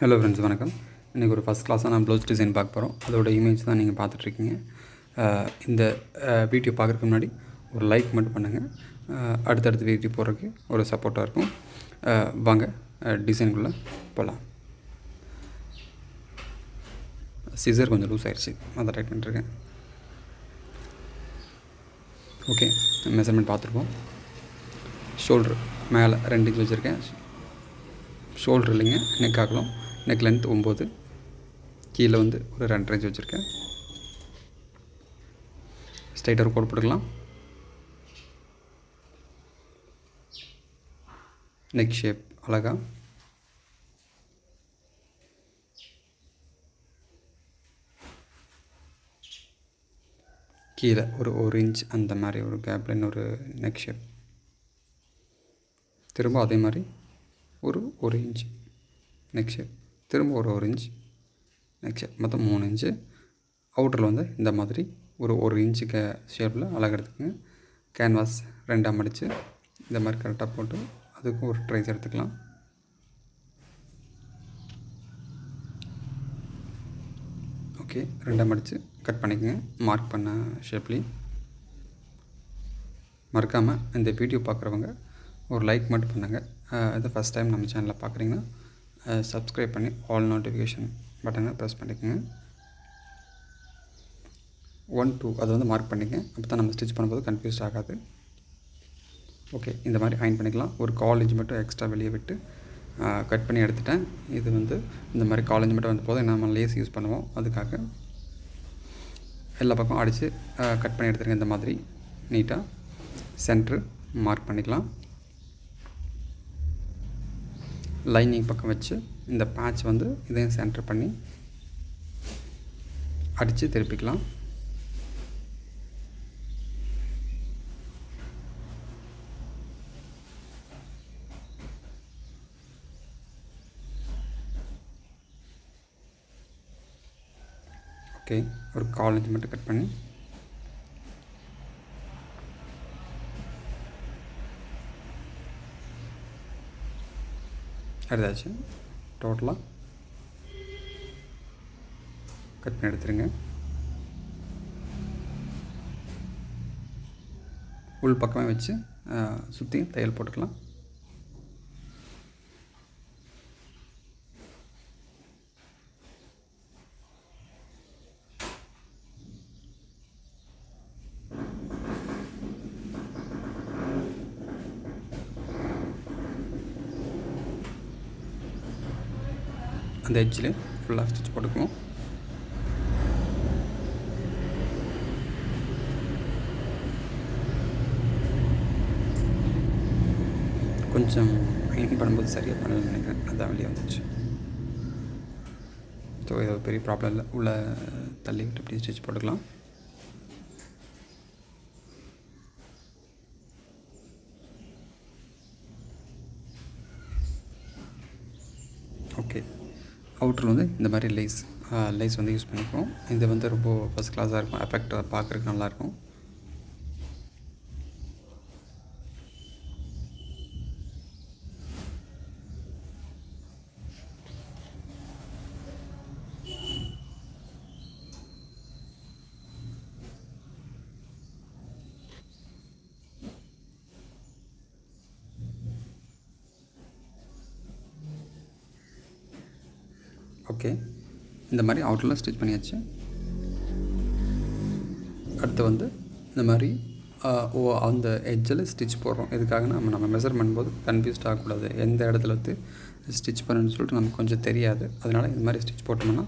Hello friends, வணக்கம். இன்றைக்கி ஒரு ஃபஸ்ட் கிளாஸாக நான் ப்ளவுஸ் டிசைன் பார்க்க போகிறோம். அதோட இமேஜ் தான் நீங்கள் பார்த்துட்ருக்கீங்க. இந்த வீடியோ பார்க்குறதுக்கு முன்னாடி ஒரு லைக் மட்டும் பண்ணுங்கள். அடுத்தடுத்து வீடியோ போடுறதுக்கு ஒரு சப்போர்ட்டாக இருக்கும். வாங்க டிசைனுக்குள்ளே போகலாம். சிசர் கொஞ்சம் லூஸ் ஆகிடுச்சு, அதை டைட் பண்ணிட்டுருக்கேன். ஓகே, மெஷர்மெண்ட் பார்த்துருக்கோம். ஷோல்ட்ரு மேலே 2 இன்ச் வச்சுருக்கேன். ஷோல்ட்ரு இல்லைங்க, நெக் ஆகலாம். நெக் லென்த் 9, கீழே ஒரு 2.5 இன்ச் வச்சுருக்கேன். ஸ்ட்ரைட்டாக கோட் போட்டுக்கலாம். நெக் ஷேப் அழகாக கீழே ஒரு இன்ச் அந்த மாதிரி ஒரு கேப்பில் இன்னொரு நெக் ஷேப். திரும்ப அதே மாதிரி ஒரு இன்ச் நெக் ஷேப், திரும்ப ஒரு இன்ச் நெக் ஷேப், மொத்தம் 3 இன்ச்சு. அவுட்டரில் இந்த மாதிரி ஒரு இன்ச்சு ஷேப்பில் அழகாக எடுத்துக்கோங்க. கேன்வாஸ் 2ஆக மடித்து இந்த மாதிரி கரெக்டாக போட்டு அதுக்கும் ஒரு ட்ரைஸ் எடுத்துக்கலாம். ஓகே, 2ஆக மடித்து கட் பண்ணிக்கோங்க மார்க் பண்ண ஷேப்லேயும். மறக்காமல் இந்த வீடியோ பார்க்குறவங்க ஒரு லைக் மட்டும் பண்ணுங்கள். இது ஃபஸ்ட் டைம் நம்ம சேனலில் பார்க்குறீங்கன்னா சப்ஸ்கிரைப் பண்ணி ஆல் நோட்டிஃபிகேஷன் பட்டனை ப்ரெஸ் பண்ணிக்கோங்க. 1, 2 அதை மார்க் பண்ணிக்கங்க. அப்போ தான் நம்ம ஸ்டிச் பண்ணும்போது கன்ஃபியூஸ் ஆகாது. ஓகே, இந்த மாதிரி அயன் பண்ணிக்கலாம். ஒரு 1/4 இன்ச் மட்டும் எக்ஸ்ட்ரா வெளியே விட்டு கட் பண்ணி எடுத்துட்டேன். இது இந்த மாதிரி 1/4 இன்ச் மட்டும் வந்து போதும். நம்ம லேஸ் யூஸ் பண்ணுவோம், அதுக்காக எல்லா பக்கம் அடித்து கட் பண்ணி எடுத்துருங்க. இந்த மாதிரி நீட்டாக சென்ட்ரு மார்க் பண்ணிக்கலாம். லைனிங் பக்கம் வச்சு இந்த பேட்ச் இதையும் சென்டர் பண்ணி அடித்து திருப்பிக்கலாம். ஓகே, ஒரு 1/4 இன்ச் மட்டும் கட் பண்ணி எடுத்தாச்சு. டோட்டலாக கட் பண்ணி எடுத்துருங்க. உள் பக்கமே வச்சு சுற்றி தையல் போட்டுக்கலாம். அந்த எட்ஜில் ஃபுல்லாக ஸ்டிச் போட்டுக்குவோம். கொஞ்சம் அயன் பண்ணும்போது சரியாக பண்ணலன்னு நினைக்கிறேன், அதான் வெளியே வந்துச்சு. ஸோ இது பெரிய ப்ராப்ளம் இல்லை. உள்ளே தள்ளி விட்டு இப்படி ஸ்டிச் போட்டுக்கலாம். ஓகே, அவுட்டரில் இந்த மாதிரி லேஸ் யூஸ் பண்ணிக்குவோம். இது ரொம்ப ஃபஸ்ட் கிளாஸாக இருக்கும். எஃபெக்டாக பார்க்குறதுக்கு நல்லாயிருக்கும். ஓகே, இந்த மாதிரி அவுட்டரில் ஸ்டிச் பண்ணியாச்சு. அடுத்து இந்த மாதிரி அந்த எட்ஜில் ஸ்டிச் போடுறோம். இதுக்காக நம்ம மெஷர் பண்ணும்போது கன்ஃபியூஸ்ட் ஆகக்கூடாது. எந்த இடத்துல ஸ்டிச் பண்ணணும்னு சொல்லிட்டு நமக்கு கொஞ்சம் தெரியாது. அதனால் இந்த மாதிரி ஸ்டிச் போட்டோம்னா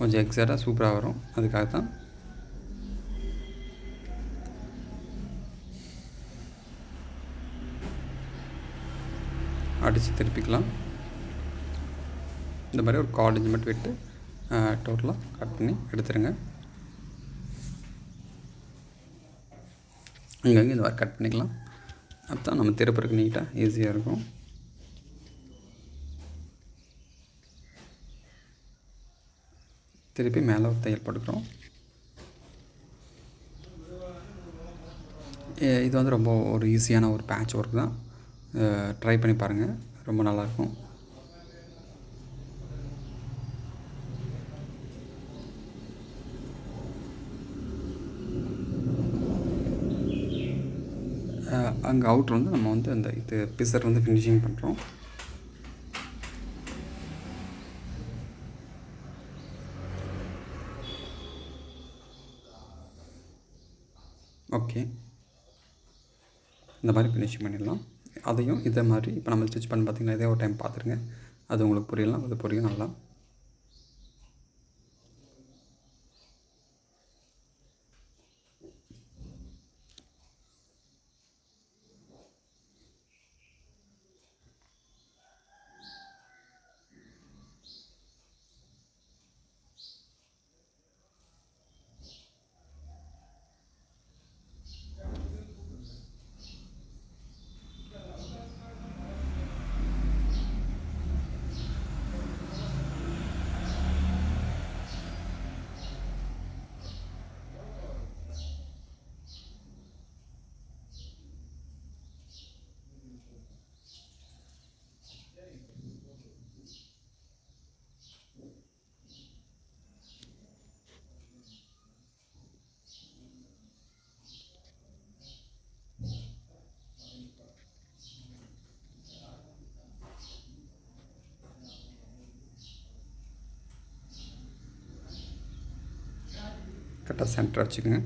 கொஞ்சம் எக்ஸாக்டாக சூப்பராக வரும். அதுக்காக தான் அடித்து திருப்பிக்கலாம். இந்த மாதிரி ஒரு 1/4 இன்ச் மட்டும் விட்டு டோட்டலாக கட் பண்ணி எடுத்துருங்க. இங்கே இந்த மாதிரி கட் பண்ணிக்கலாம். அப்போ தான் நம்ம திருப்பறதுக்கு நீட்டாக ஈஸியாக இருக்கும். திருப்பி மேலே ஒரு தையல் போட்டுக்கிறோம். இது ரொம்ப ஒரு ஈஸியான ஒரு பேட்ச் ஒர்க் தான். ட்ரை பண்ணி பாருங்கள், ரொம்ப நல்லாயிருக்கும். அங்கே அவுட்ரு வந்து நம்ம வந்து அந்த இது பிசர் வந்து ஃபினிஷிங் பண்ணுறோம். ஓகே, இந்த மாதிரி ஃபினிஷிங் பண்ணிடலாம். அதையும் இதே மாதிரி இப்போ நம்ம ஸ்டிச் பண்ணி பார்த்திங்கன்னா இதே ஒரு டைம் பார்த்துருங்க. அது உங்களுக்கு புரியலாம், அது புரியும் நல்லா. கரெக்டாக சென்டர் வச்சுக்கோங்க.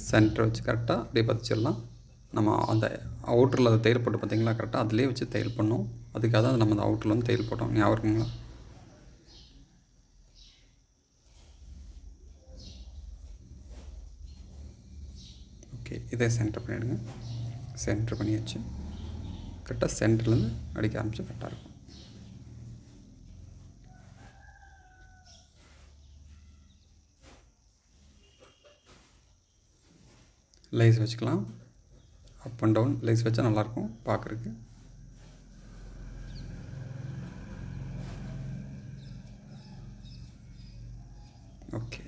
சென்டர் வச்சு கரெக்டாக அப்படியே பதிச்சிடலாம். நம்ம அந்த அவுட்டரில் அதை தையல் போட்டு பார்த்திங்களா, கரெக்டாக அதிலே வச்சு தையல் பண்ணோம். அதுக்காக தான் நம்ம அந்த அவுட்டரில் வந்து தையல் போட்டோம். ஞாபகம் இருக்குங்களா? ஓகே, இதே சென்டர் பண்ணிவிடுங்க. சென்டர் பண்ணியாச்சு. கரெக்டாக சென்டர்லேருந்து அடிக்க ஆரம்பிச்சு கரெக்டாக இருக்கும். லேஸ் வச்சுக்கலாம். அப் அண்ட் டவுன் லேஸ் வச்சா நல்லாயிருக்கும் பார்க்குறதுக்கு. ஓகே,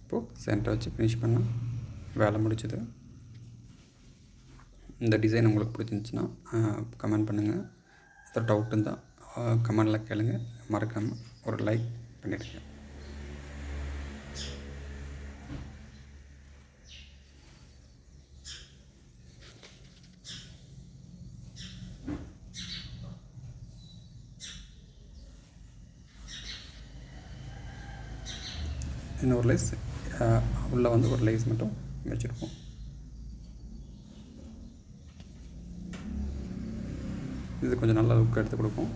இப்போது சென்டர் வச்சு ஃபினிஷ் பண்ணால் வேலை முடிச்சுது. இந்த டிசைன் உங்களுக்கு பிடிச்சிருந்துச்சின்னா கமெண்ட் பண்ணுங்கள். எதாவது டவுட் இருந்தால் கமெண்டில் கேளுங்க. மறக்காமல் ஒரு லைக் பண்ணிடுங்க. இன்னொரு லேஸ் உள்ளே வந்து ஒரு லேஸ் மட்டும் வச்சுருக்கோம். இது கொஞ்சம் நல்ல லுக் எடுத்து கொடுக்கும்.